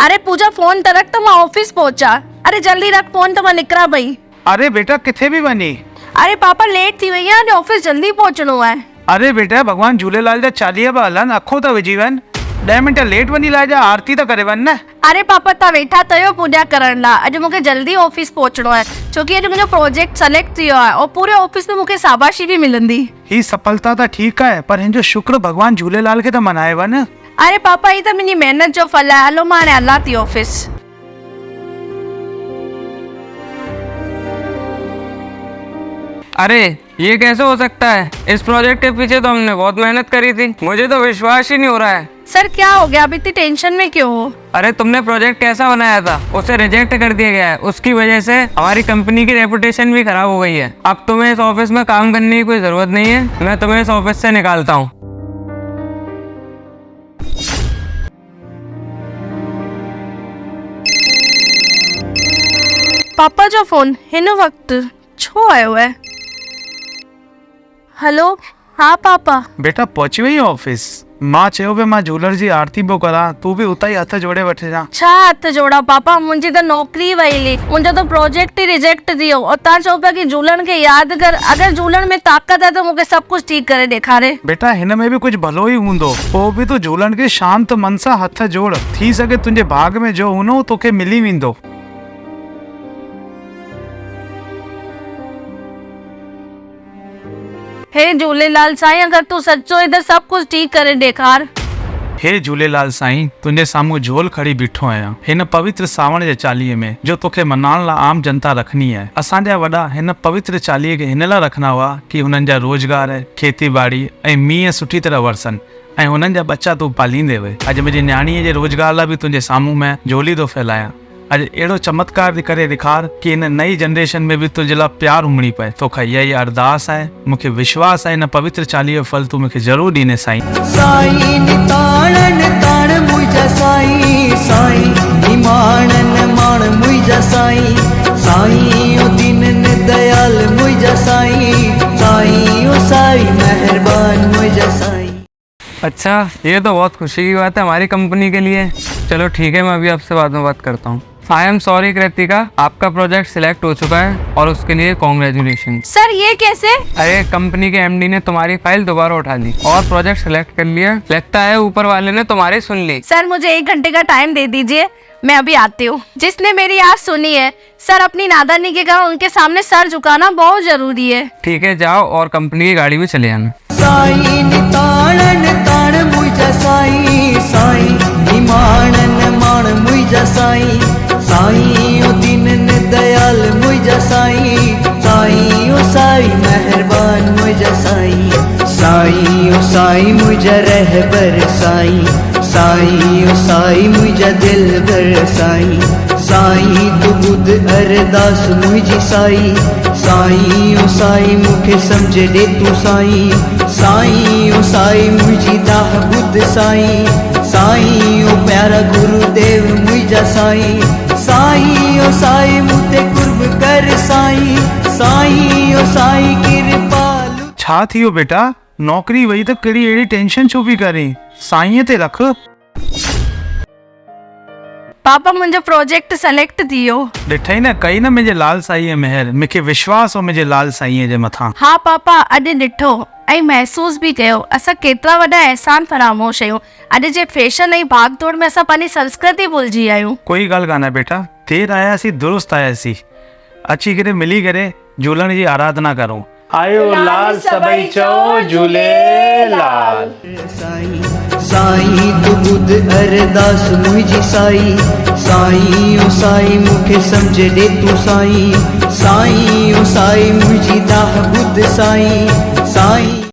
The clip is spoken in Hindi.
अरे पूजा फोन त रख, तो मैं ऑफिस पहुंचा। अरे जल्दी रख फोन, तो मैं निकरा भई। अरे बेटा किथे भी वनी? अरे पापा लेट थी वई है, ऑफिस जल्दी पहुंचणो है। अरे बेटा भगवान झूलेलाल जा चालीहा बि हलन, अखो त विझी वन। 10 मिंट लेट वनी लाजा, आरती त करे वन न। अरे पापा ता वेठा तयो पूजा करण ला। अॼु मूंखे जल्दी ऑफिस पहुंचणो है, छोकी अॼु मुंहिंजो प्रोजेक्ट सेलेक्ट थियो है और पूरे ऑफिस में मूंखे शाबाशी भी मिलंदी। ही सफलता त ठीक है, पर हिन जो शुक्र भगवान झूलेलाल के त मनाए वन। अरे पापा ही तो मुंहिंजी मेहनत जो फल है। हलो मां हाणे हलां थी ऑफिस। अरे ये कैसे हो सकता है? इस प्रोजेक्ट के पीछे तो हमने बहुत मेहनत करी थी, मुझे तो विश्वास ही नहीं हो रहा है। सर क्या हो गया? अब इतनी टेंशन में क्यों हो? अरे तुमने प्रोजेक्ट कैसा बनाया था, उसे रिजेक्ट कर दिया गया है। उसकी वजह से हमारी कंपनी की रेपुटेशन भी खराब हो गई है। अब तुम्हें इस ऑफिस में काम करने की कोई जरूरत नहीं है, मैं तुम्हें इस ऑफिस से निकालता हूँ। पापा जो फोन हिन वक्त छो आयो है? हेलो, हाँ पापा। बेटा पहुंची वई ऑफिस? मां चयो पे मां झूलर जी आरती बो करा, तू भी उता ही हथ जोड़े वठ जा। छा हथ जोड़ा पापा, मुंहिंजी त नौकरी वईली, मुंहिंजो तो प्रोजेक्ट ही रिजेक्ट थियो और तव्हां चओ पिया कि झूलण खे यादि कर। अगर झूलण में ताक़त है तो मूंखे सब कुछ ठीक करे ॾेखारे। बेटा हिन में भी कुछ भलो ही हूंदो, पोइ भी तू झूलण के शांत मन सां हथ जोड़। थी सके तुंहिंजे भाग में जो हूंदो तोखे मिली वेंदो। हे झूलेलाल साईं, अगर तू सच्चो है तो सब कुछ ठीक करे ॾेखार। हे झूलेलाल साईं, तुंहिंजे साम्हूं झोल खड़ी बीठो आहियां हिन पवित्र सावण जे चालीहे में, जो तोखे मनाइण लाइ आम जनता रखनी है। असांजा वॾा हिन पवित्र चालीहे खे हिन लाइ रखना हुआ कि हुननि जा रोजगार, खेती बाड़ी ऐं मींहं सुठी तरह वरसनि ऐं हुननि जा बच्चा तूं पालींदे हुए। अॼु मुंहिंजी न्याणीअ जे रोजगार लाइ बि तुंहिंजे साम्हूं मैं झोली थो फैलायां। अॼु अहिड़ो चमत्कार करे ॾेखार कि हिन नई जनरेशन में भी तुंहिंजे लाइ प्यार उमड़ी पए। तोखां इहा ई अरदास आहे, मूंखे विश्वास आहे हिन पवित्र चालीहे जो फल तूं मूंखे ज़रूरु ॾींदे साईं। साईं ताणन ताण मुंहिंजा साईं, साईं निमाणन माण मुंहिंजा साईं, साईं ओ दीनन दयाल मुंहिंजा साईं, साईं ओ साईं मेहरबान मुंहिंजा साईं। अच्छा, ये तो बहुत खुशी की बात है हमारी कंपनी के लिए। चलो ठीक है, मैं अभी आपसे बाद में बात करता हूँ। आई एम सॉरी कृतिका, आपका प्रोजेक्ट सिलेक्ट हो चुका है और उसके लिए कॉन्ग्रेचुलेशन। सर ये कैसे? अरे कंपनी के एमडी ने तुम्हारी फाइल दोबारा उठा ली और प्रोजेक्ट सिलेक्ट कर लिया। लगता है ऊपर वाले ने तुम्हारी सुन ली। सर मुझे 1 घंटे का टाइम दे दीजिए, मैं अभी आती हूँ। जिसने मेरी आज सुनी है, सर अपनी नादानी के कारण उनके सामने सर झुकाना बहुत जरूरी है। ठीक है, जाओ और कंपनी की गाड़ी में चले जाना। साईं ताणन ताण मुंहिंजा साईं, साईं निमाणन माण मुंहिंजा साईं, साईं ओ दीनन दयाल मुंहिंजा साईं, साईं ओ साईं मेहरबान मुंहिंजा साईं, साईं ओ साईं मुंहिंजा रहबर साईं, साईं ओ साईं मुंहिंजा दिलबर साईं, साईं तू ॿुध अरदास मुंहिंजी साईं, साईं ओ साईं मूंखे सम्झ ॾे तूं साईं, साईं ओ साईं मुंहिंजी दाह ॿुध साईं, साईं ओ प्यारा गुरुदेव मुंहिंजा साईं, साईं ओ साईं मूं ते कुर्ब कर साईं, साईं ओ साईं कृपालु। छा थियो बेटा? नौकरी वई त कहिड़ी अहिड़ी टेंशन छो पई करीं? साईं ते रख। पापा मुंहिंजो प्रोजेक्ट सेलेक्ट थियो। ॾिठई न, कई न मुंहिंजे लाल साईं महर। मूंखे विश्वास हो मुंहिंजे लाल साईं जे मथां। हाँ पापा, अॼु ॾिठो ऐं महसूस भी कयो असां केतिरा वॾा एहसान फरामोश आहियूं। अॼु जे फैशन ऐं भाग दौड़ में असां पंहिंजी संस्कृति भुलिजी आहियूं। कोई ॻाल्हि कान्हे बेटा, देर आयासीं दुरुस्त आयासीं। अची करे मिली करे झूलण जी आराधना करूं। आयो लाल सभई चओ झूलेलाल। साईं तू ॿुध अरदास मुंहिंजी साईं, साईं ओ साईं मूंखे सम्झ ॾे तूं साईं, साईं ओ साईं मुंहिंजी दाह ॿुध साईं, साईं